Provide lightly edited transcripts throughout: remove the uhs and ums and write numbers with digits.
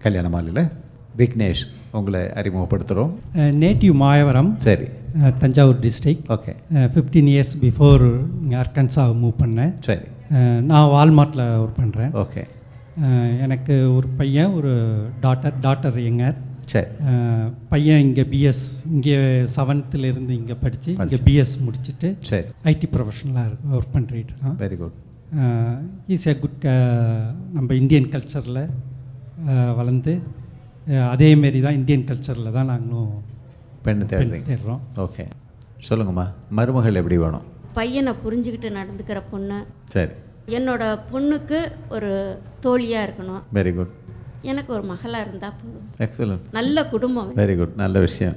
கல்யாண மாலையில் விக்னேஷ் உங்களை அறிமுகப்படுத்துகிறோம். நேட்டிவ் மாயவரம், சரி, Thanjavur district. Okay. 15 years before இங்கே அர்கன்சா மூவ் பண்ணேன். சரி. நான் வால்மார்ட்டில் ஒர்க் பண்ணுறேன். ஓகே. எனக்கு ஒரு பையன், ஒரு டாட்டர் யங்கர். சரி. பையன் இங்கே பிஎஸ், இங்கே 7th இங்கே படித்து இங்கே பிஎஸ் முடிச்சுட்டு சரி ஐடி ப்ரொஃபஷனலாக ஒர்க் பண்ணிட்டு இருக்கான். Very good. Is a good. நம்ம இந்தியன் கல்ச்சரில் வளர்ந்து அதேமாரி தான் இந்தியன் கல்ச்சரில் தான் நாங்களும் பெண்ணு தேடுறோம். ஓகே, சொல்லுங்கம்மா, மருமகள் எப்படி வேணும்? பையனை புரிஞ்சுக்கிட்டு நடந்துக்கிற பொண்ணு. சரி. என்னோட பொண்ணுக்கு ஒரு தோழியாக இருக்கணும். Very good. எனக்கு ஒரு மகளாக இருந்தால் போதும். எக்ஸலன்ட். நல்ல குடும்பம். வெரி குட், நல்ல விஷயம்.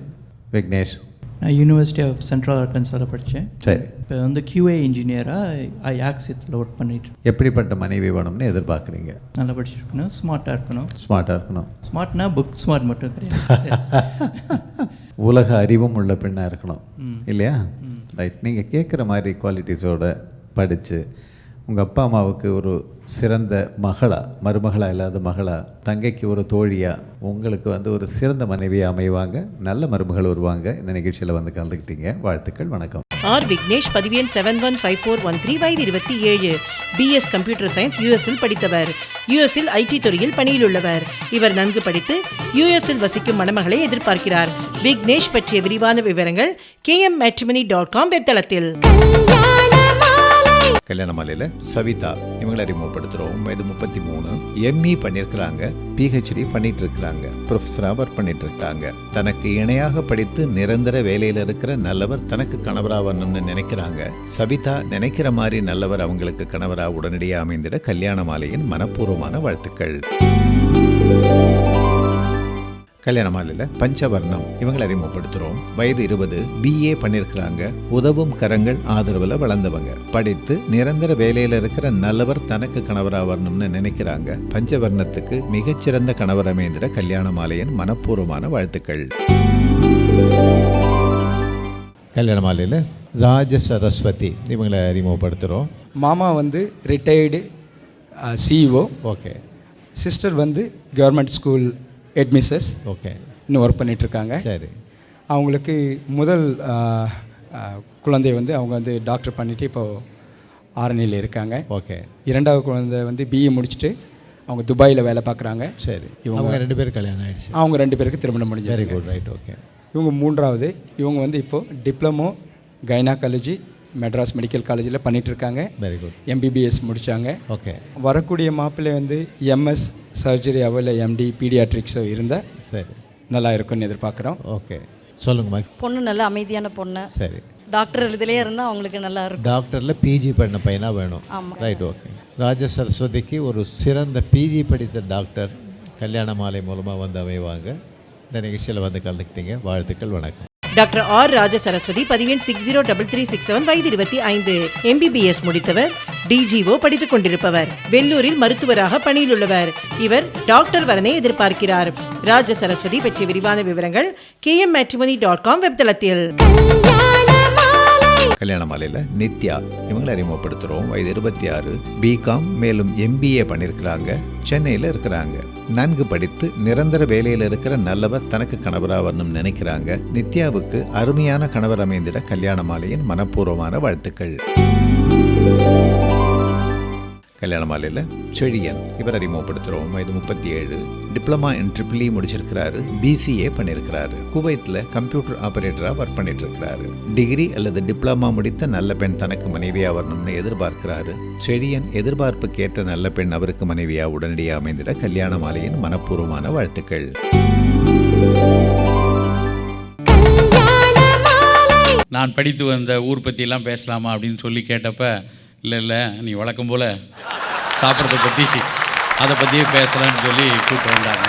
விக்னேஷ்? நான் யூனிவர்சிட்டி ஆஃப் சென்ட்ரல் அர்கன்சாவில் படித்தேன். சரி. இப்போ வந்து QA இன்ஜினியராக ஆக்சியத்தில் ஒர்க் பண்ணிட்டு. எப்படிப்பட்ட மனைவி வேணும்னு எதிர்பார்க்குறீங்க? நல்லா படிச்சிருக்கணும், ஸ்மார்ட்டாக இருக்கணும். ஸ்மார்ட்டாக இருக்கணும். ஸ்மார்ட்னா புக் ஸ்மார்ட் மட்டும் கிடையாது, உலக அறிவும் உள்ள பெண்ணாக இருக்கணும் இல்லையா? ரைட். நீங்கள் கேட்குற மாதிரி குவாலிட்டிஸோடு படித்து உங்கள் அப்பா அம்மாவுக்கு ஒரு சிறந்த மருமகளாக இல்லாத மகளாக, தங்கைக்கு ஒரு தோழியாக, உங்களுக்கு வந்து ஒரு சிறந்த மனைவியாக அமைவாங்க. நல்ல மருமகள் வருவாங்க. இந்த நிகழ்ச்சியில் வந்து கலந்துக்கிட்டீங்க. வாழ்த்துக்கள். வணக்கம். ஆர் விக்னேஷ், பதிவு 715413, வயது 27, BS கம்ப்யூட்டர் சயின்ஸ், USல் படித்தவர். USல் IT துறையில் பணியில் உள்ளவர். இவர் நன்கு படித்து USல் வசிக்கும் மணமகளை எதிர்பார்க்கிறார். விக்னேஷ் பற்றிய விரிவான விவரங்கள் kmmatrimony.com வெப்தளத்தில். கல்யாண மாலையில் சவிதா இவங்களை அறிமுகப்படுத்துகிறோம். வயது 33, ME பண்ணியிருக்கிறாங்க, PhD பண்ணிட்டு இருக்கிறாங்க, ப்ரொஃபஸராக ஒர்க் பண்ணிட்டு இருக்காங்க. தனக்கு இணையாக படித்து நிரந்தர வேலையில் இருக்கிற நல்லவர் தனக்கு கணவராக வரணும்னு நினைக்கிறாங்க. சவிதா நினைக்கிற மாதிரி நல்லவர் அவங்களுக்கு கணவராக உடனடியாக அமைந்திட கல்யாண மாலையின் மனப்பூர்வமான வாழ்த்துக்கள். கல்யாண மாலையில் பஞ்சவர்ணம் இவங்களை அறிமுகப்படுத்துகிறோம். வயது 20, BA பண்ணியிருக்கிறாங்க, உதவும் கரங்கள் ஆதரவில் வளர்ந்தவங்க. படித்து நிரந்தர வேலையில் இருக்கிற நல்லவர் தனக்கு கணவராக வரணும்னு நினைக்கிறாங்க. பஞ்சவர்ணத்துக்கு மிகச்சிறந்த கணவர் அமைந்திட கல்யாண மாலையின் மனப்பூர்வமான வாழ்த்துக்கள். கல்யாண மாலையில் ராஜ சரஸ்வதி இவங்களை அறிமுகப்படுத்துகிறோம். மாமா வந்து ரிட்டையர்டு CEO. ஓகே. சிஸ்டர் வந்து கவர்மெண்ட் ஸ்கூல் ஹெட்மிஸ்ஸஸ். ஓகே. இன்னும் ஒர்க் பண்ணிகிட்ருக்காங்க. சரி. அவங்களுக்கு முதல் குழந்தை வந்து அவங்க வந்து டாக்டர் பண்ணிவிட்டு இப்போது ஆரணியில் இருக்காங்க. ஓகே. இரண்டாவது குழந்தை வந்து BE முடிச்சுட்டு அவங்க துபாயில் வேலை பார்க்குறாங்க. சரி. இவங்க 2 பேரும் கல்யாணம் ஆகிடுச்சு. அவங்க 2 பேருக்கு திருமணம் முடிஞ்சு. Very good. ரைட். ஓகே. இவங்க மூன்றாவது. இவங்க வந்து இப்போது டிப்ளமோ கைனகாலஜி மெட்ராஸ் மெடிக்கல் காலேஜில் பண்ணிகிட்ருக்காங்க. Very good. MBBS முடித்தாங்க. ஓகே. வரக்கூடிய மாப்பிள்ளை வந்து MS சர்ஜரியாவோ இல்லை MD பீடியாட்ரிக்ஸோ இருந்தால் சரி நல்லா இருக்கும்னு எதிர்பார்க்குறோம். ஓகே, சொல்லுங்கம்மா. பொண்ணு நல்ல அமைதியான பொண்ணு. சரி. டாக்டர் இதுலேயே இருந்தால் அவங்களுக்கு நல்லா இருக்கும். டாக்டரில் PG பண்ண பையனாக வேணும். ஆமாம். ரைட். ஓகே. ராஜ சரஸ்வதிக்கு ஒரு சிறந்த PG படித்த டாக்டர் கல்யாண மாலை மூலமாக வந்து அமைவாங்க. இந்த நிகழ்ச்சியில் வந்து கலந்துக்கிட்டீங்க. வாழ்த்துக்கள். வணக்கம். டாக்டர் ஆர் ராஜ சரஸ்வதி, பதிவு 603367, வயது 25, MBBS முடித்தவர். டிஜிஓ படித்துக் கொண்டிருப்பவர். வெள்ளூரில் மருத்துவராக பணியில் உள்ளவர். இவர் டாக்டர் வரனை எதிர்பார்க்கிறார். ராஜ சரஸ்வதி பற்றிய விரிவான விவரங்கள் kmmatrimony.com வெப்தளத்தில். கல்யாண மாலையில் நித்யா இவங்களை அறிமுகப்படுத்துகிறோம். வயது 26, பிகாம் மேலும் MBA பண்ணியிருக்கிறாங்க. சென்னையில் இருக்கிறாங்க. நன்கு படித்து நிரந்தர வேலையில் இருக்கிற நல்லவர் தனக்கு கணவராக வரணும்னு நினைக்கிறாங்க. நித்யாவுக்கு அருமையான கணவர் அமைந்திட கல்யாண மாலையின் மனப்பூர்வமான வாழ்த்துக்கள். கல்யாண மாலையில் செழியன் இவர் அறிமுகப்படுத்துகிறோம். வயது 37, டிப்ளமா இன் EEE முடிச்சிருக்கிறாரு. BCA பண்ணியிருக்கிறாரு. குவைத்தில் கம்ப்யூட்டர் ஆபரேட்டராக ஒர்க் பண்ணிட்டு இருக்கிறாரு. டிகிரி அல்லது டிப்ளமா முடித்த நல்ல பெண் தனக்கு மனைவியாக வரணும்னு எதிர்பார்க்கிறாரு. செழியன் எதிர்பார்ப்புக்கு ஏற்ற நல்ல பெண் அவருக்கு மனைவியாக உடனடியாக அமைந்திட கல்யாண மாலையின் மனப்பூர்வமான வாழ்த்துக்கள். நான் படித்து வந்த ஊர் பற்றியெல்லாம் பேசலாமா அப்படின்னு சொல்லி கேட்டப்ப, இல்லை நீ வழக்கம் போல் சாப்பிட்றத பற்றி அதை பற்றியே பேசலான்னு சொல்லி கூப்பிட்டு வந்தாங்க.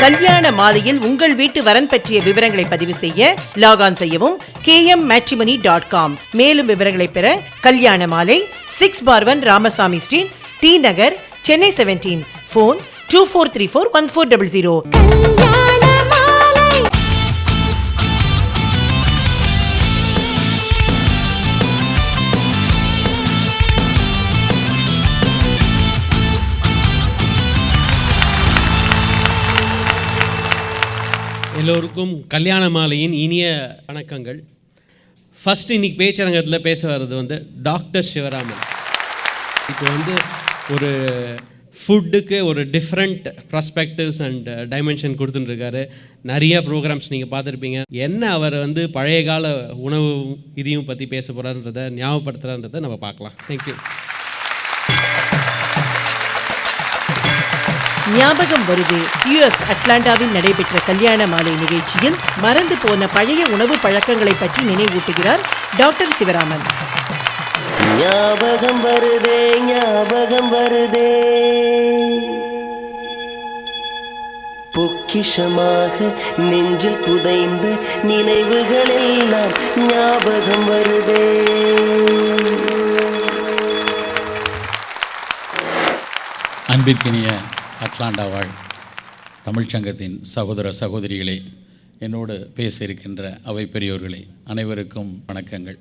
கல்யாண மாலையில் உங்கள் வீட்டு வரன் பற்றிய விவரங்களை பதிவு செய்ய லாகான் செய்யவும் kmmatrimony.com. மேலும் விவரங்களை பெற கல்யாண மாலை 6/1 ராமசாமி ஸ்ட்ரீட், டி நகர், சென்னை 17. ஃபோன் 24341400. எல்லோருக்கும் கல்யாண மாலையின் இனிய வணக்கங்கள். ஃபஸ்ட் இன்னைக்கு பேச்சரங்கத்தில் பேச வர்றது டாக்டர் சிவராமன். இப்போ ஒரு ஃபுட்டுக்கு ஒரு டிஃப்ரெண்ட் ப்ராஸ்பெக்டிவ்ஸ் அண்ட் டைமென்ஷன் கொடுத்துட்டுருக்காரு. நிறைய ப்ரோக்ராம்ஸ் நீங்கள் பார்த்துருப்பீங்க. என்ன அவர் பழைய கால உணவு இதையும் பற்றி பேச போகிறான்றதை ஞாபகப்படுத்துகிறான்றதை நம்ம பார்க்கலாம். தேங்க்யூ. ஞாபகம் வருது. US அட்லாண்டாவில் நடைபெற்ற கல்யாண மாலை நிகழ்ச்சியில் மறந்து போன பழைய உணவு பழக்கங்களை பற்றி நினைவூட்டுகிறார் டாக்டர் சிவராமன். ஞாபகம் வருதே, ஞாபகம் வருதே, பொக்கிஷமாக நெஞ்சில் புதைந்து நினைவுகளெல்லாம் ஞாபகம் வருதே. அன்பிற்கினிய அட்லாண்டா வாழ் தமிழ்ச்சங்கத்தின் சகோதர சகோதரிகளே, என்னோடு பேச இருக்கின்ற அவை பெரியோர்களே, அனைவருக்கும் வணக்கங்கள்.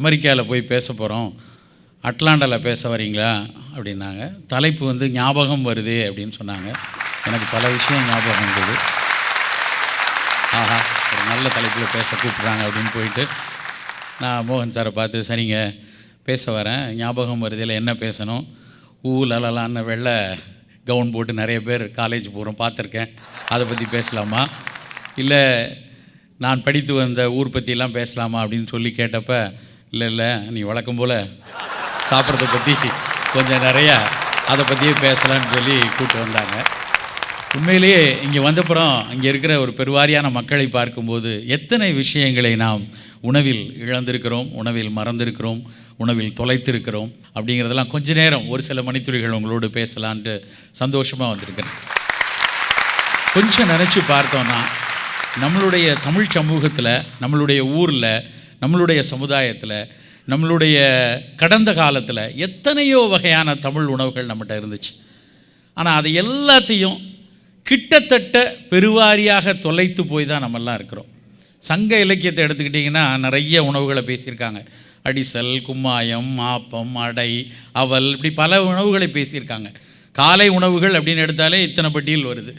அமெரிக்காவில் போய் பேச போகிறோம், அட்லாண்டாவில் பேச வரீங்களா அப்படின்னாங்க. தலைப்பு ஞாபகம் வருதே அப்படின்னு சொன்னாங்க. எனக்கு பல விஷயம் ஞாபகம் இருந்தது. ஆஹா, ஒரு நல்ல தலைப்பில் பேச கூப்பிட்றாங்க அப்படின்னு போயிட்டு நான் மோகன் சாரை பார்த்து, சரிங்க பேச வரேன், ஞாபகம் வருதில் என்ன பேசணும்? லலலான்னு வெள்ளை கவுன் போட்டு நிறைய பேர் காலேஜ் போகிறோம் பார்த்துருக்கேன், அதை பற்றி பேசலாமா, இல்லை நான் படித்து வந்த ஊர் பற்றியெல்லாம் பேசலாமா அப்படின்னு சொல்லி கேட்டப்ப, இல்லை நீ வழக்கம் போல் சாப்பிட்றத பற்றி கொஞ்சம் நிறையா அதை பற்றியே பேசலான்னு சொல்லி கூப்பிட்டு வந்தாங்க. உண்மையிலேயே இங்கே வந்தப்புறம் இங்கே இருக்கிற ஒரு பெருவாரியான மக்களை பார்க்கும்போது எத்தனை விஷயங்களை நாம் உணவில் இழந்திருக்கிறோம், உணவில் மறந்திருக்கிறோம், உணவில் தொலைத்திருக்கிறோம் அப்படிங்கிறதெல்லாம் கொஞ்ச நேரம் ஒரு சில மணித்துளிகள் உங்களோடு பேசலான்ட்டு சந்தோஷமாக வந்திருக்கிறேன். கொஞ்சம் நினச்சி பார்த்தோன்னா நம்மளுடைய தமிழ் சமூகத்தில், நம்மளுடைய ஊரில், நம்மளுடைய சமுதாயத்தில், நம்மளுடைய கடந்த காலத்தில் எத்தனையோ வகையான தமிழ் உணவுகள் நம்மகிட்ட இருந்துச்சு. ஆனால் அது எல்லாத்தையும் கிட்டத்தட்ட பெருவாரியாக தொலைத்து போய் தான் நம்மெல்லாம் இருக்கிறோம். சங்க இலக்கியத்தை எடுத்துக்கிட்டிங்கன்னா நிறைய உணவுகளை பேசியிருக்காங்க. அடிசல், கும்மாயம், ஆப்பம், அடை, அவல், இப்படி பல உணவுகளை பேசியிருக்காங்க. காலை உணவுகள் அப்படின்னு எடுத்தாலே இத்தனை பட்டியல் வருது.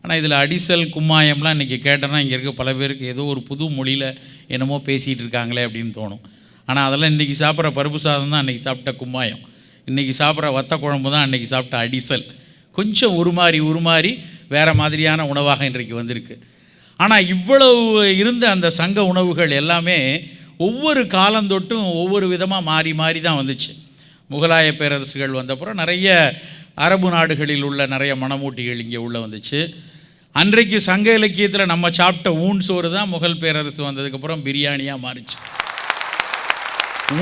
ஆனால் இதில் அடிசல், கும்மாயம்லாம் இன்றைக்கி கேட்டோன்னா இங்கே இருக்க பல பேருக்கு ஏதோ ஒரு புது மொழியில் என்னமோ பேசிகிட்டு இருக்காங்களே அப்படின்னு தோணும். ஆனால் அதெல்லாம் இன்றைக்கி சாப்பிட்ற பருப்பு சாதம் தான் அன்றைக்கி சாப்பிட்ட கும்மாயம், இன்றைக்கி சாப்பிட்ற வத்த குழம்பு தான் அன்றைக்கி சாப்பிட்ட அடிசல். கொஞ்சம் உருமாறி வேறு மாதிரியான உணவாக இன்றைக்கு வந்திருக்கு. ஆனால் இவ்வளவு இருந்த அந்த சங்க உணவுகள் எல்லாமே ஒவ்வொரு காலந்தொட்டும் ஒவ்வொரு விதமாக மாறி தான் வந்துச்சு. முகலாய பேரரசுகள் வந்தப்புறம் நிறைய அரபு நாடுகளில் உள்ள நிறைய மணமூட்டிகள் இங்கே உள்ளே வந்துச்சு. அன்றைக்கு சங்க இலக்கியத்தில் நம்ம சாப்பிட்ட ஊன் சோறு தான் முகல் பேரரசு வந்ததுக்கப்புறம் பிரியாணியாக மாறிச்சு.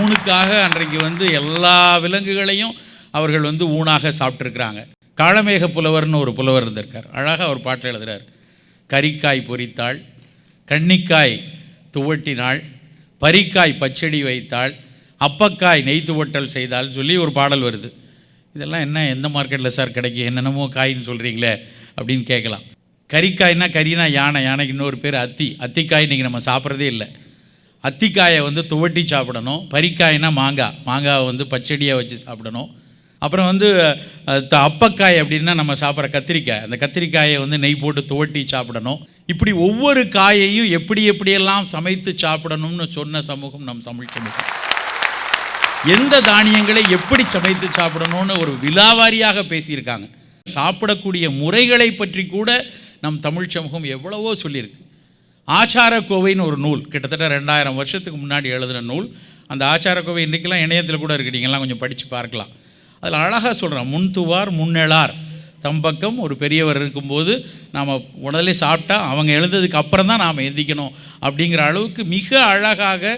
ஊனுக்காக அன்றைக்கு எல்லா விலங்குகளையும் அவர்கள் ஊனாக சாப்பிட்ருக்குறாங்க. காளமேக புலவர்னு ஒரு புலவர் இருந்திருக்கார். அழகாக ஒரு பாட்டில் எழுதுகிறார். கரிக்காய் பொரித்தாள், கன்னிக்காய் துவட்டினாள், பரிக்காய் பச்சடி வைத்தாள், அப்பக்காய் நெய்த்து ஒட்டல் செய்தால் சொல்லி ஒரு பாடல் வருது. இதெல்லாம் என்ன, எந்த மார்க்கெட்டில் சார் கிடைக்கும், என்னென்னமோ காயின்னு சொல்கிறீங்களே அப்படின்னு கேட்கலாம். கறிக்காய்னா, கறினா யானை, யானைக்கு இன்னொரு பேர் அத்தி. அத்திக்காய் இன்றைக்கி நம்ம சாப்பிட்றதே இல்லை. அத்திக்காயை வந்து துவட்டி சாப்பிடணும். பறிக்காய்னா மாங்காய், மாங்காவை வந்து பச்சடியாக வச்சு சாப்பிடணும். அப்புறம் வந்து அப்பக்காய் அப்படின்னா நம்ம சாப்பிட்ற கத்திரிக்காய், அந்த கத்திரிக்காயை வந்து நெய் போட்டு துவட்டி சாப்பிடணும். இப்படி ஒவ்வொரு காயையும் எப்படி எப்படியெல்லாம் சமைத்து சாப்பிடணும்னு சொன்ன சமூகம் நம் தமிழ் சமூகம். எந்த தானியங்களை எப்படி சமைத்து சாப்பிடணும்னு ஒரு விலாவாரியாக பேசியிருக்காங்க. சாப்பிடக்கூடிய முறைகளை பற்றி கூட நம் தமிழ் சமூகம் எவ்வளவோ சொல்லியிருக்கு. ஆச்சாரக்கோவைன்னு ஒரு நூல், கிட்டத்தட்ட 2000 வருஷத்துக்கு முன்னாடி எழுதின நூல். அந்த ஆச்சாரக்கோவை இன்றைக்கெல்லாம் இணையத்தில் கூட இருக்குது, நீங்கள்லாம் கொஞ்சம் படித்து பார்க்கலாம். அதில் அழகாக சொல்கிறேன், முன்துவார் முன்னெளார் தம்பக்கம் ஒரு பெரியவர் இருக்கும்போது நாம் உடனே சாப்பிட்டா அவங்க எழுந்ததுக்கு அப்புறம் தான் நாம் எந்திக்கணும் அப்படிங்கிற அளவுக்கு மிக அழகாக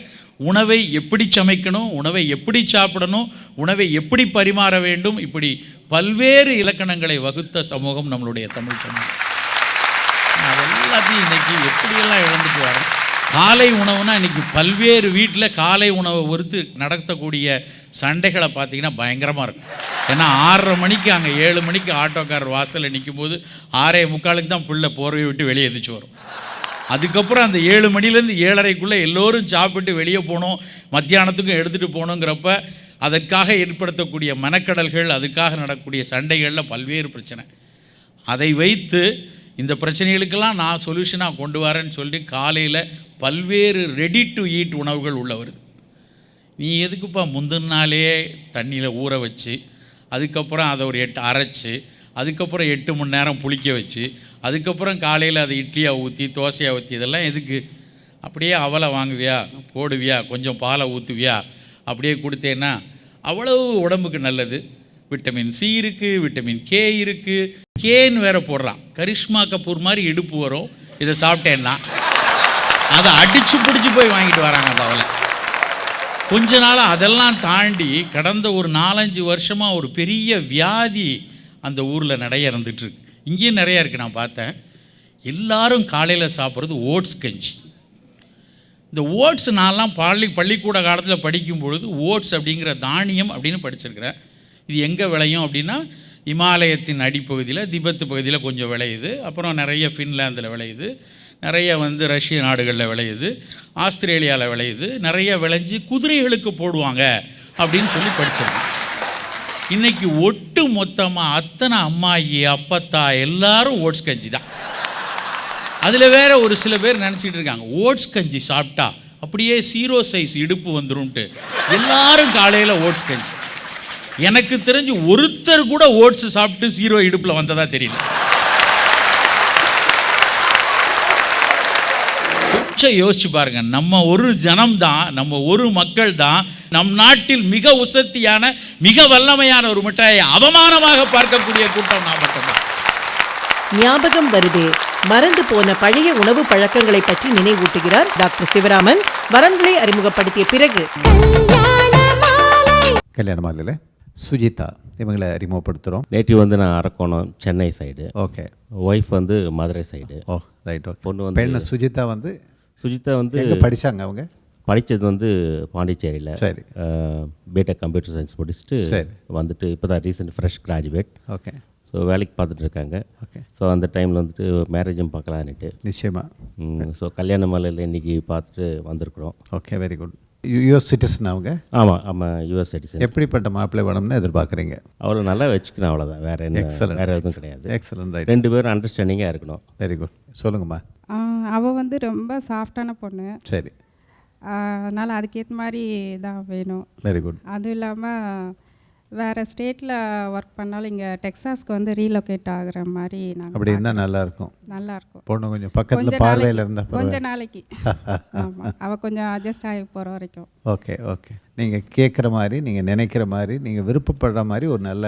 உணவை எப்படி சமைக்கணும், உணவை எப்படி சாப்பிடணும், உணவை எப்படி பரிமாற வேண்டும், இப்படி பல்வேறு இலக்கணங்களை வகுத்த சமூகம் நம்மளுடைய தமிழ் சமூகம். அதெல்லாத்தையும் இன்றைக்கி எப்படியெல்லாம் இழந்துட்டு வரோம். காலை உணவுனா இன்றைக்கி பல்வேறு வீட்டில் காலை உணவை ஒருத்து நடத்தக்கூடிய சண்டைகளை பார்த்திங்கன்னா பயங்கரமாக இருக்கும். ஏன்னா 6:30 மணிக்கு அங்கே 7 மணிக்கு ஆட்டோக்காரர் வாசலில் நிற்கும் போது 6:45 தான் புள்ள போர்வை விட்டு வெளியே எதிர்த்து வரும். அதுக்கப்புறம் அந்த 7 மணிலேருந்து 7:30க்குள்ளே எல்லோரும் சாப்பிட்டு வெளியே போகணும், மத்தியானத்துக்கும் எடுத்துகிட்டு போகணுங்கிறப்ப அதற்காக ஏற்படுத்தக்கூடிய மனக்கடல்கள், அதுக்காக நடக்கக்கூடிய சண்டைகளில் பல்வேறு பிரச்சனை. அதை வைத்து இந்த பிரச்சனைகளுக்கெல்லாம் நான் சொல்யூஷனாக கொண்டு வரேன்னு சொல்லி காலையில் பல்வேறு ரெடி டு ஈட் உணவுகள் உள்ள வருது. நீ எதுக்குப்பா முந்தின நாளே தண்ணியில் ஊற வச்சு, அதுக்கப்புறம் அதை ஒரு 8 அரைச்சி, அதுக்கப்புறம் 8 மணி நேரம் புளிக்க வச்சு, அதுக்கப்புறம் காலையில் அதை இட்லியாக ஊற்றி தோசையாக ஊற்றி, இதெல்லாம் எதுக்கு? அப்படியே அவலை வாங்குவியா, போடுவியா, கொஞ்சம் பாலை ஊற்றுவியா, அப்படியே கொடுத்தேன்னா அவ்வளவு உடம்புக்கு நல்லது. விட்டமின் சி இருக்குது, விட்டமின் கே இருக்குது. கேன்னு வேற போடுறான். கரிஷ்மா கபூர் மாதிரி இடுப்பு வரும் இதை சாப்பிட்டேன்னா. அதை அடித்து பிடிச்சி போய் வாங்கிட்டு வராங்க அந்த அவலை. கொஞ்ச நாளாக அதெல்லாம் தாண்டி கடந்த ஒரு 4-5 வருஷமாக ஒரு பெரிய வியாதி அந்த ஊரில் நிறைய இருந்துகிட்ருக்கு. இங்கேயும் நிறையா இருக்குது. நான் பார்த்தேன், எல்லாரும் காலையில் சாப்பிட்றது ஓட்ஸ் கஞ்சி. இந்த ஓட்ஸ் நான்லாம் பள்ளிக்கூட காலத்தில் படிக்கும் பொழுது ஓட்ஸ் அப்படிங்கிற தானியம் அப்படின்னு படிச்சிருக்கிறேன். இது எங்கே விளையும் அப்படின்னா இமாலயத்தின் அடிப்பகுதியில், திபெத்து பகுதியில் கொஞ்சம் விளையுது, அப்புறம் நிறைய ஃபின்லாந்தில் விளையுது, நிறைய வந்து ரஷ்ய நாடுகளில் விளையுது, ஆஸ்திரேலியாவில் விளையுது, நிறைய விளைஞ்சி குதிரைகளுக்கு போடுவாங்க அப்படின்னு சொல்லி படிச்சிருக்கேன். இன்றைக்கி ஒட்டு மொத்தமாக அத்தனை அம்மாயி அப்பத்தா எல்லாரும் ஓட்ஸ் கஞ்சி தான். அதில் வேற ஒரு சில பேர் நினச்சிட்டு இருக்காங்க, ஓட்ஸ் கஞ்சி சாப்பிட்டா அப்படியே 0 சைஸ் இடுப்பு வந்துரும்ட்டு எல்லாரும் காலையில் ஓட்ஸ் கஞ்சி. எனக்கு தெரிஞ்சு ஒருத்தர் கூட ஓட்ஸ் சாப்பிட்டு 0 இடுப்பில் வந்ததா தெரியல. கொஞ்சம் யோசிச்சு பாருங்க, நம்ம ஒரு ஜனம் தான், நம்ம ஒரு மக்கள் தான் நம் நாட்டில் மிக உசத்தியான மிக வல்லமையான ஒரு மிட்டாயை அவமானமாக பார்க்கக்கூடிய கூட்டம் நான் மட்டும்தான். ஞாபகம் வருதே, மறந்து போன பழைய உணவு பழக்கங்களை பற்றி நினைவூட்டுகிறார் டாக்டர் சிவராமன். வரன்களை அறிமுகப்படுத்திய பிறகு கல்யாண மாலையில் சுஜிதா இவங்களை அறிமுகப்படுத்துகிறோம். நேட்டிவ் வந்து நான் Arakkonam, Chennai side. Okay. Wife வந்து மதுரை சைடு. ஓ ரைட். ஓகே. பொண்ணு வந்து பெண்ணு சுஜிதா வந்து எங்கே படித்தாங்க? அவங்க படித்தது வந்து பாண்டிச்சேரியில். சரி. பிடெக் கம்ப்யூட்டர் சயின்ஸ் முடிச்சுட்டு வந்துட்டு இப்போ தான் recent fresh graduate. Okay. So வேலைக்கு பார்த்துட்டு இருக்காங்க. ஓகே. ஸோ அந்த டைமில் வந்துட்டு மேரேஜும் பார்க்கலான்னுட்டு. நிச்சயமாக. ஸோ கல்யாண மாலையில் இன்றைக்கி பார்த்துட்டு வந்திருக்கிறோம். Okay, very good. US citizen அவங்க? ஆமாம் யூஎஸ் சிட்டிசன். எப்படிப்பட்ட மாப்பிள்ளை வேணும்னு எதிர்பார்க்குறீங்க? அவரை நல்லா வச்சுக்கணும், அவ்வளோதான். வேறு என்ன, வேறு எதுவும் கிடையாது. எக்ஸலண்ட். ரைட். 2 பேரும் அண்டர்ஸ்டாண்டிங்காக இருக்கணும். Very good. சொல்லுங்கம்மா. அவள் வந்து ரொம்ப சாஃப்டான பொண்ணு. சரி. அதனால் அதுக்கேற்ற மாதிரி தான் வேணும். Very good. அதுவும் இல்லாமல் வேறு ஸ்டேட்டில் ஒர்க் பண்ணாலும் இங்கே டெக்ஸாஸ்க்கு வந்து ரீலொகேட் ஆகுற மாதிரி நாங்கள் அப்படி இருந்தால் நல்லாயிருக்கும். நல்லாயிருக்கும். பொண்ணு கொஞ்சம் பக்கத்தில் பார்வையில் இருந்தால் கொஞ்ச நாளைக்கு. ஆமாம், அவள் கொஞ்சம் அட்ஜஸ்ட் ஆகி போகிற வரைக்கும். Okay okay. நீங்கள் கேட்குற மாதிரி, நீங்கள் நினைக்கிற மாதிரி, நீங்கள் விருப்பப்படுற மாதிரி ஒரு நல்ல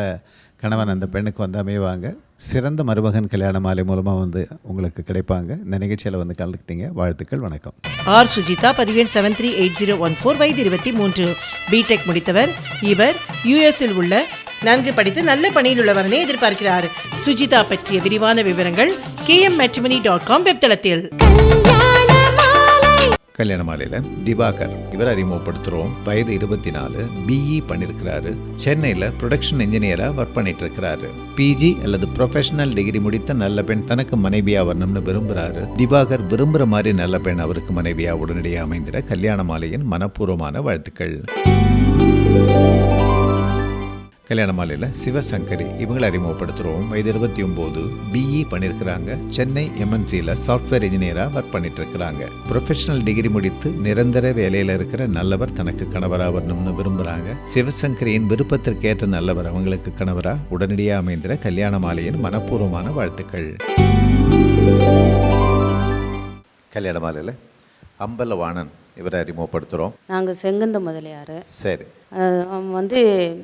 கணவன் அந்த பெண்ணுக்கு வந்து அமைவாங்க. சிறந்த மருமகன் கல்யாண மாலை மூலமாக வந்து உங்களுக்கு கிடைப்பாங்க. இந்த நிகழ்ச்சியில் வந்து கலந்துக்கிட்டீங்க, வாழ்த்துக்கள். வணக்கம். ஆர் சுஜிதா, பதிவெண் 738014, வயது 23, பிடெக் முடித்தவர். இவர் யுஎஸ்இல் உள்ள நன்கு படித்து நல்ல பணியில் உள்ளவரனை எதிர்பார்க்கிறார். சுஜிதா பற்றிய விரிவான விவரங்கள் kmmatrimony.com வெப்தளத்தில். கல்யாண மாலையில் திவாகர், இவர் அறிமுகப்படுத்துகிறோம். வயது 24, பிஇ பண்ணியிருக்கிறாரு. சென்னையில் ப்ரொடக்ஷன் இன்ஜினியராக ஒர்க் பண்ணிட்டு இருக்கிறாரு. பிஜி அல்லது ப்ரொஃபஷனல் டிகிரி முடித்த நல்ல பெண் தனக்கு மனைவியாக வரணும்னு விரும்புகிறாரு. திவாகர் விரும்புகிற மாதிரி நல்ல பெண் அவருக்கு மனைவியாக உடனடியாக அமைந்திட கல்யாண மாலையின் மனப்பூர்வமான வாழ்த்துக்கள். கல்யாண மாலையில் சிவசங்கரி, இவங்களை அறிமுகப்படுத்துகிறோம். வயது 29, பிஇ பண்ணியிருக்கிறாங்க. சென்னை எம்என்சியில் சாஃப்ட்வேர் இன்ஜினியராக ஒர்க் பண்ணிட்டு இருக்கிறாங்க. ப்ரொஃபஷனல் டிகிரி முடித்து நிரந்தர வேலையில் இருக்கிற நல்லவர் தனக்கு கணவராக வரணும்னு விரும்புகிறாங்க. சிவசங்கரியின் விருப்பத்திற்கேற்ற நல்லவர் அவங்களுக்கு கணவராக உடனடியாக அமைந்திட கல்யாண மாலையின் மனப்பூர்வமான வாழ்த்துக்கள். கல்யாண மாலையில் அம்பலவாணன், இவரை அறிமுகப்படுத்துகிறோம். நாங்கள் செங்குந்த முதலியார். சரி. அவன் வந்து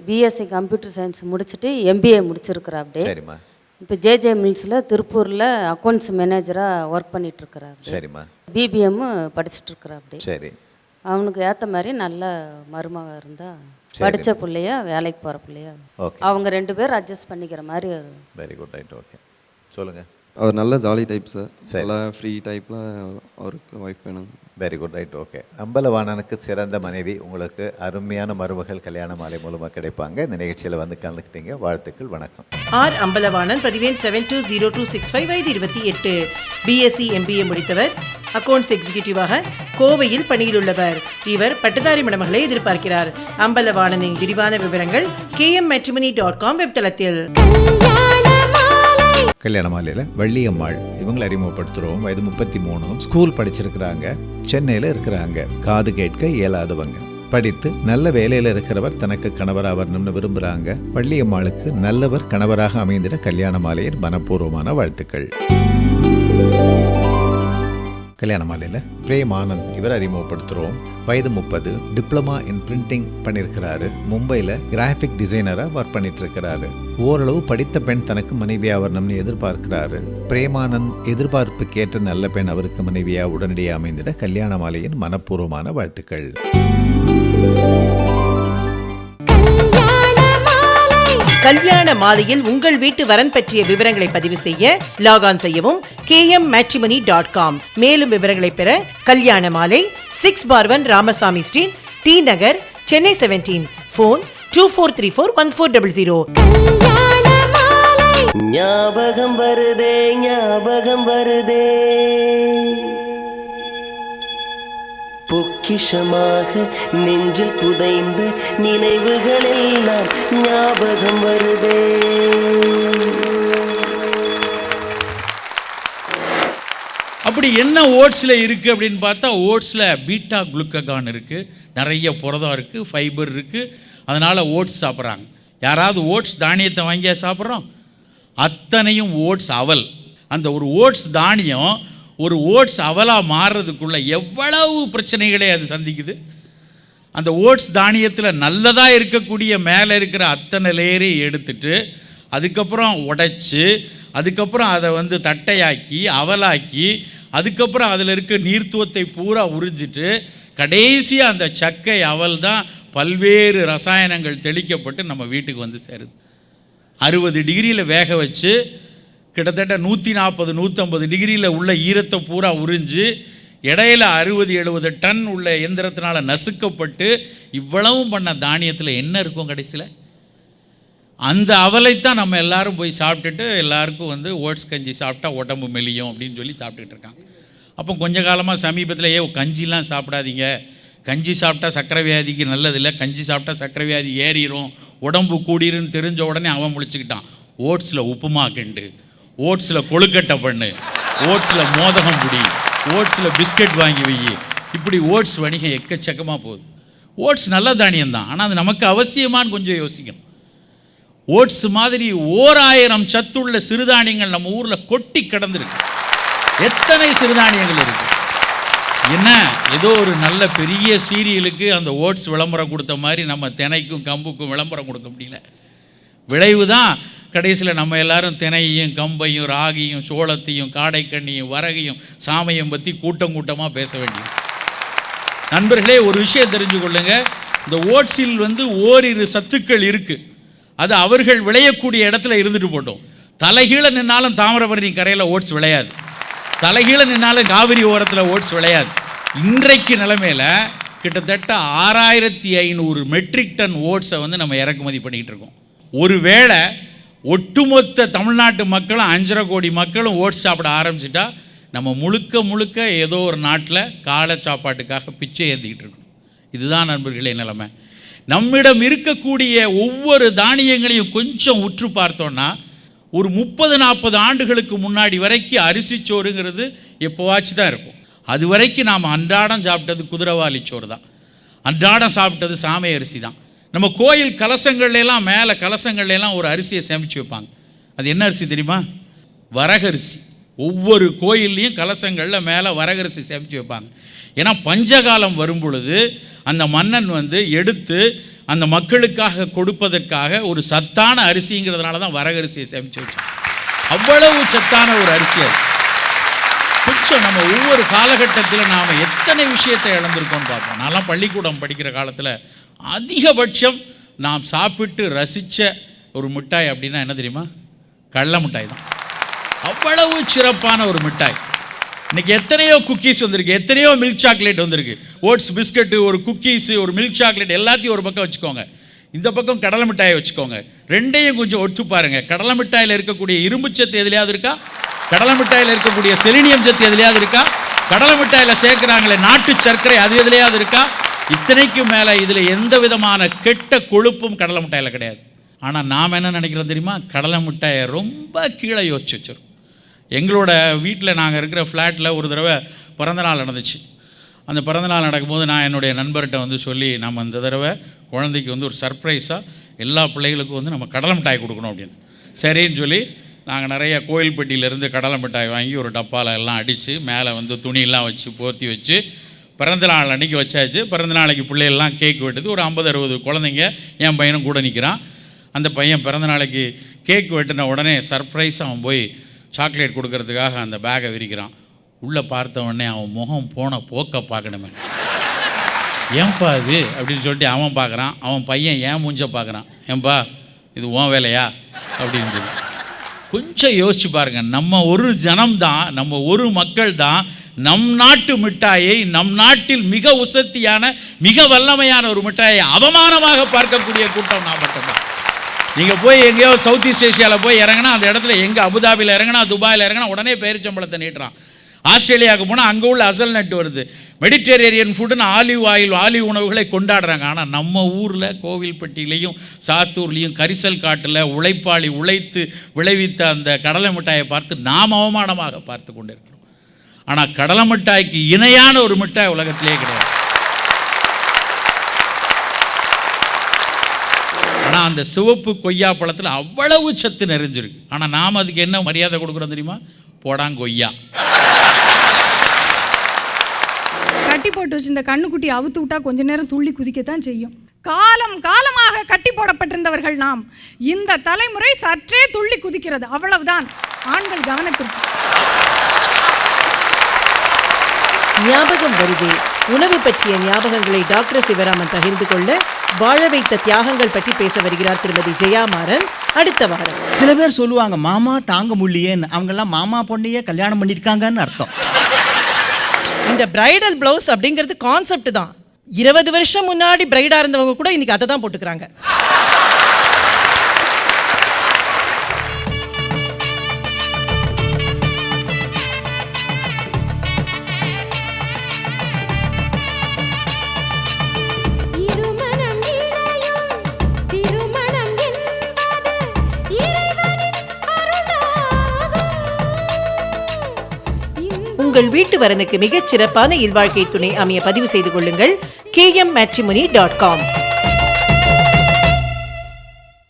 பிஎஸ்சி கம்ப்யூட்டர் சயின்ஸ் முடிச்சுட்டு எம்பிஏ முடிச்சிருக்கிறா. அப்படியே சரிம்மா. இப்போ ஜேஜே மில்ஸில் திருப்பூரில் அக்கௌண்ட்ஸ் மேனேஜராக ஒர்க் பண்ணிகிட்ருக்கிறா. சரிம்மா. பிபிஎம் படிச்சுட்ருக்கிறா. அப்படி சரி. அவனுக்கு ஏற்ற மாதிரி நல்ல மருமக இருந்தால் படித்த பிள்ளையா வேலைக்கு போகிற பிள்ளையா அவங்க 2 பேர் அட்ஜஸ்ட் பண்ணிக்கிற மாதிரி. Very good. ரைட். ஓகே, சொல்லுங்கள். அவர் நல்ல ஜாலி டைப் சார். நல்லா ஃப்ரீ டைப்பில் அவருக்கு ஒய்ஃப் வேணும். Very good. ரைட். ஓகே. அம்பலவாணனுக்கு சிறந்த மனைவி, உங்களுக்கு அருமையான மருமகள் கல்யாண மாலை மூலமாக கிடைப்பாங்க. இந்த நிகழ்ச்சியில் வந்து கலந்துக்கிட்டீங்க, வாழ்த்துக்கள். வணக்கம். ஆர் அம்பலவாணன், பதிவேன் 720265, வயது 28, பிஎஸ்சி எம்பிஏ முடித்தவர், அக்கவுண்ட்ஸ் எக்ஸிகியூட்டிவாக கோவையில் பணியில் உள்ளவர். இவர் பட்டதாரி மணமகளை எதிர்பார்க்கிறார். அம்பலவாணனின் விரிவான விவரங்கள் kmmatrimony.com வெப்தளத்தில். கல்யாண மாலையில் வள்ளியம்மாள், இவங்களை அறிமுகப்படுத்துகிறோம். வயது 33, ஸ்கூல் படிச்சிருக்கிறாங்க. சென்னையில் இருக்கிறாங்க. காது கேட்க இயலாதவங்க. படித்து நல்ல வேலையில் இருக்கிறவர் தனக்கு கணவராக வரணும்னு விரும்புகிறாங்க. வள்ளியம்மாளுக்கு நல்லவர் கணவராக அமைந்திட கல்யாண மாலையின் மனப்பூர்வமான வாழ்த்துக்கள். கல்யாண மாலையில் பிரேமானந்த், இவர் அறிமுகப்படுத்துகிறோம். வயது 30, டிப்ளமா இன் பிரிண்டிங் பண்ணியிருக்கிறாரு. மும்பையில் கிராஃபிக் டிசைனராக ஒர்க் பண்ணிட்டு இருக்கிறாரு. ஓரளவு படித்த பெண் தனக்கு மனைவியாக வரணும்னு எதிர்பார்க்கிறாரு. பிரேமானந்த் எதிர்பார்ப்புக்கேற்ற நல்ல பெண் அவருக்கு மனைவியாக உடனடியாக அமைந்திட கல்யாண மாலையின் மனப்பூர்வமான வாழ்த்துக்கள். கல்யாண மாலையில் உங்கள் வீட்டு வரன் பற்றிய விவரங்களை பதிவு செய்ய லாகான் செய்யவும் kmmatrimony.com. மேலும் விவரங்களை பெற கல்யாண மாலை 6/1 ராமசாமி ஸ்ட்ரீட், டி நகர், சென்னை 17, ஃபோன் 24341400. ஞாபகம் வருதே ஞாபகம் வருதே, பொக்கிஷமாக நெஞ்சில் புதைந்த நினைவுகளெல்லாம் ஞாபகம் வருதே. அப்படி என்ன ஓட்ஸில் இருக்குது அப்படின்னு பார்த்தா, ஓட்ஸில் பீட்டா குளுக்ககான் இருக்குது, நிறைய புரதம் இருக்குது, ஃபைபர் இருக்குது. அதனால் ஓட்ஸ் சாப்பிட்றாங்க. யாராவது ஓட்ஸ் தானியத்தை வாங்கியா சாப்பிட்றோம்? அத்தனையும் ஓட்ஸ் அவல். அந்த ஒரு ஓட்ஸ் தானியம் ஒரு ஓட்ஸ் அவலாக மாறுறதுக்குள்ள எவ்வளவு பிரச்சனைகளை அது சந்திக்குது. அந்த ஓட்ஸ் தானியத்தில் நல்லதாக இருக்கக்கூடிய மேலே இருக்கிற அத்தனை லேயரையும் எடுத்துட்டு அதுக்கப்புறம் உடைச்சி அதுக்கப்புறம் அதை வந்து தட்டையாக்கி அவலாக்கி அதுக்கப்புறம் அதில் இருக்க நீர்த்துவத்தை பூரா உறிஞ்சிட்டு கடைசியாக அந்த சக்கை அவல் தான் பல்வேறு ரசாயனங்கள் தெளிக்கப்பட்டு நம்ம வீட்டுக்கு வந்து சேருது. 60 டிகிரியில் வேக வச்சு கிட்டத்தட்ட 140 150 டிகிரியில் உள்ள ஈரத்தை பூரா உறிஞ்சு இடையில 60-70 டன் உள்ள எந்திரத்தினால நசுக்கப்பட்டு இவ்வளவும் பண்ண தானியத்தில் என்ன இருக்கும் கடைசியில்? அந்த அவலைத்தான் நம்ம எல்லாரும் போய் சாப்பிட்டுட்டு எல்லாருக்கும் வந்து ஓட்ஸ் கஞ்சி சாப்பிட்டா உடம்பு மெலியும் அப்படின்னு சொல்லி சாப்பிட்டுக்கிட்டு இருக்காங்க. அப்போ கொஞ்ச காலமாக சமீபத்தில் கஞ்சிலாம் சாப்பிடாதீங்க, கஞ்சி சாப்பிட்டா சர்க்கரை வியாதிக்கு நல்லதில்லை, கஞ்சி சாப்பிட்டா சர்க்கரை வியாதி ஏறிடும், உடம்பு கூடிருன்னு தெரிஞ்ச உடனே அவன் முழிச்சுக்கிட்டான். ஓட்ஸில் உப்புமா கிண்டு, ஓட்ஸில் கொழுக்கட்டை பண்ணு, ஓட்ஸில் மோதகம் பிடி, ஓட்ஸில் பிஸ்கட் வாங்கி வை. இப்படி ஓட்ஸ் வணிகம் எக்கச்சக்கமாக போகுது. ஓட்ஸ் நல்ல தானியம் தான், ஆனால் அது நமக்கு அவசியமானு கொஞ்சம் யோசிக்கணும். ஓட்ஸ் மாதிரி 1000 சத்துள்ள சிறுதானியங்கள் நம்ம ஊரில் கொட்டி கிடந்திருக்கு. எத்தனை சிறுதானியங்கள் இருக்குது. என்ன ஏதோ ஒரு நல்ல பெரிய சீரியலுக்கு அந்த ஓட்ஸ் விளம்பரம் கொடுத்த மாதிரி நம்ம தினைக்கும் கம்புக்கும் விளம்பரம் கொடுக்க முடியல. விளைவு தான் கடைசியில் நம்ம எல்லாரும் தினையையும் கம்பையும் ராகியும் சோளத்தையும் காடைக்கண்ணியும் வரகையும் சாமையும் பற்றி கூட்டமாக பேச வேண்டியது. நண்பர்களே, ஒரு விஷயம் தெரிஞ்சு கொள்ளுங்க, இந்த ஓட்ஸில் வந்து ஓரிரு சத்துக்கள் இருக்குது. அது அவர்கள் விளையக்கூடிய இடத்துல இருந்துட்டு போட்டோம். தலைகீழ நின்னாலும் தாமிரபரணி கரையில் ஓட்ஸ் விளையாது, தலைகீழ நின்னாலும் காவிரி ஓரத்தில் ஓட்ஸ் விளையாது. இன்றைக்கு நிலைமையில் கிட்டத்தட்ட 6500 மெட்ரிக் டன் ஓட்ஸை வந்து நம்ம இறக்குமதி பண்ணிக்கிட்டு இருக்கோம். ஒருவேளை ஒட்டுமொத்த தமிழ்நாட்டு மக்களும் 5.5 கோடி மக்களும் ஓட்ஸ் சாப்பிட ஆரம்பிச்சிட்டா நம்ம முழுக்க ஏதோ ஒரு நாட்டில் காலை சாப்பாட்டுக்காக பிச்சை ஏந்திக்கிட்டு இருக்கோம். இதுதான் நண்பர்களே நிலைமை. நம்மிடம் இருக்கக்கூடிய ஒவ்வொரு தானியங்களையும் கொஞ்சம் உற்று பார்த்தோன்னா ஒரு 30-40 ஆண்டுகளுக்கு முன்னாடி வரைக்கும் அரிசி சோறுங்கிறது எப்போவாச்சும் தான் இருக்கும். அது வரைக்கும் நாம் அன்றாடம் சாப்பிட்டது குதிரைவாலி சோறு தான், அன்றாடம் சாப்பிட்டது சாமை அரிசி தான். நம்ம கோயில் கலசங்கள்லாம் மேலே கலசங்கள்லாம் ஒரு அரிசியை சேமித்து வைப்பாங்க. அது என்ன அரிசி தெரியுமா? வரகரிசி. ஒவ்வொரு கோயில்லையும் கலசங்களில் மேலே வரகரிசி சேமித்து வைப்பாங்க. ஏன்னா பஞ்சகாலம் வரும் பொழுது அந்த மன்னன் வந்து எடுத்து அந்த மக்களுக்காக கொடுப்பதற்காக ஒரு சத்தான அரிசிங்கிறதுனால தான் வரகரிசியை சேமித்து வச்சாங்க. அவ்வளவு சத்தான ஒரு அரிசி அது. கொஞ்சம் நம்ம ஒவ்வொரு காலகட்டத்தில் நாம் எத்தனை விஷயத்தை இழந்திருக்கோம்னு பார்ப்போம். நான்லாம் பள்ளிக்கூடம் படிக்கிற காலத்தில் அதிகபட்சம் நாம் சாப்பிட்டு ரசித்த ஒரு மிட்டாய் அப்படின்னா என்ன தெரியுமா? கடலை மிட்டாய் தான். அவ்வளவு சிறப்பான ஒரு மிட்டாய். இன்றைக்கி எத்தனையோ குக்கீஸ் வந்திருக்கு, எத்தனையோ மில்க் சாக்லேட் வந்திருக்கு. ஓட்ஸ் பிஸ்கட்டு, ஒரு குக்கீஸு, ஒரு மில்க் சாக்லேட் எல்லாத்தையும் ஒரு பக்கம் வச்சுக்கோங்க. இந்த பக்கம் கடலை மிட்டாயை வச்சுக்கோங்க. ரெண்டையும் கொஞ்சம் ஒட்டு பாருங்கள். கடலை மிட்டாயில் இருக்கக்கூடிய இரும்பு சத்து எதுலையாவது இருக்கா? கடலை மிட்டாயில் இருக்கக்கூடிய செலினியம் சத்து எதுலையாவது இருக்கா? கடலை மிட்டாயில் சேர்க்குறாங்களே நாட்டு சர்க்கரை, அது எதுலையாவது இருக்கா? இத்தனைக்கும் மேலே இதில் எந்த விதமான கெட்ட கொழுப்பும் கடலை மிட்டாயில் கிடையாது. ஆனால் நாம் என்ன நினைக்கிறோம் தெரியுமா? கடலை மிட்டாயை ரொம்ப கீழே யோசிச்சு வச்சிடும். எங்களோட வீட்டில் நாங்கள் இருக்கிற ஃப்ளாட்டில் ஒரு தடவை பிறந்தநாள் நடந்துச்சு. அந்த பிறந்தநாள் நடக்கும்போது நான் என்னுடைய நண்பர்கிட்ட வந்து சொல்லி, நம்ம இந்த தடவை குழந்தைக்கு வந்து ஒரு சர்ப்ரைஸாக எல்லா பிள்ளைகளுக்கும் வந்து நம்ம கடலை மிட்டாய் கொடுக்கணும் அப்படின்னு. சரின்னு சொல்லி நாங்கள் நிறைய கோயில்பட்டியிலேருந்து கடலை மிட்டாய் வாங்கி ஒரு டப்பாவில் எல்லாம் அடித்து மேலே வந்து துணியெல்லாம் வச்சு போர்த்தி வச்சு பிறந்தநாள் அன்றைக்கி வச்சாச்சு. பிறந்தநாளைக்கு பிள்ளைகள்லாம் கேக் வெட்டுது. ஒரு 50-60 குழந்தைங்க, என் பையனும் கூட நிற்கிறான். அந்த பையன் பிறந்தநாளைக்கு கேக் வெட்டின உடனே சர்ப்ரைஸாக அவன் போய் சாக்லேட் கொடுக்கறதுக்காக அந்த பேக்கை விரிக்கிறான். உள்ளே பார்த்த உடனே அவன் முகம் போன போக்க பார்க்கணுமே. ஏன்பா இது அப்படின்னு சொல்லிட்டு அவன் பார்க்குறான். அவன் பையன் ஏன் மூஞ்ச பார்க்குறான். ஏன்பா இது உன் வேலையா அப்படின்னு சொல்லி. கொஞ்சம் யோசிச்சு பாருங்கள். நம்ம ஒரு ஜனம்தான், நம்ம ஒரு மக்கள் தான் நம் நாட்டு மிட்டாயை, நம் நாட்டில் மிக உசத்தியான மிக வல்லமையான ஒரு மிட்டாயை அவமானமாக பார்க்கக்கூடிய கூட்டம் நான் மட்டும்தான். நீங்கள் போய் எங்கேயோ சவுத் ஈஸ்ட் ஏஷியாவில் போய் இறங்கினா அந்த இடத்துல எங்கே அபுதாபியில் இறங்கினா, துபாயில் இறங்கினா உடனே பேரிச்சம்பளத்தை நீட்டுறான். ஆஸ்திரேலியாவுக்கு போனால் அங்கே உள்ள அசல் நட்டு வருது. மெடிட்டரேனியன் ஃபுட்டுன்னு ஆலிவ் உணவுகளை கொண்டாடுறாங்க. ஆனால் நம்ம ஊரில் கோவில்பட்டியிலையும் சாத்தூர்லேயும் கரிசல் காட்டில் உழைப்பாளி உழைத்து விளைவித்த அந்த கடலை மிட்டாயை பார்த்து நாம் அவமானமாக பார்த்து கொண்டு இருக்கிறோம். ஆனால் கடலை மிட்டாய்க்கு இணையான ஒரு மிட்டாய் உலகத்திலே கிடையாது. ஆனால் அந்த சிவப்பு கொய்யா பழத்தில் அவ்வளவு சத்து நிறைஞ்சிருக்கு. ஆனால் நாம் அதுக்கு என்ன மரியாதை கொடுக்குறோம் தெரியுமா? போடாங்கொய்யா. கட்டி போட்டு வச்சு இந்த கண்ணுக்குட்டி அவுத்து விட்டா கொஞ்ச நேரம் துள்ளி குதிக்கத்தான் செய்யும். காலமாக கட்டி போடப்பட்டிருந்தவர்கள் நாம். இந்த தலைமுறை சற்றே துள்ளி குதிக்கிறது, அவ்வளவுதான். ஆண்கள் கவனத்திற்கு. ஞாபகம் வருது. உணவு பற்றிய ஞாபகங்களை டாக்டர் சிவராமன் பகிர்ந்து கொள்ள வாழ வைத்த தியாகங்கள் பற்றி பேச வருகிறார் திருமதி ஜெயாமாறன் அடுத்த வாரம். சில பேர் சொல்லுவாங்க மாமா தாங்க முடியேன்னு. அவங்கெல்லாம் மாமா பொண்ணையே கல்யாணம் பண்ணியிருக்காங்கன்னு அர்த்தம். இந்த பிரைடல் பிளவுஸ் அப்படிங்கிறது கான்செப்ட் தான். 20 வருஷம் முன்னாடி பிரைடா இருந்தவங்க கூட இன்னைக்கு அதை தான் போட்டுக்கிறாங்க. உங்கள் வீட்டு வரனுக்கு மிகச் சிறப்பான இல்வாழ்க்கை துணை அமைய பதிவு செய்து கொள்ளுங்கள். kmmatrimony.com.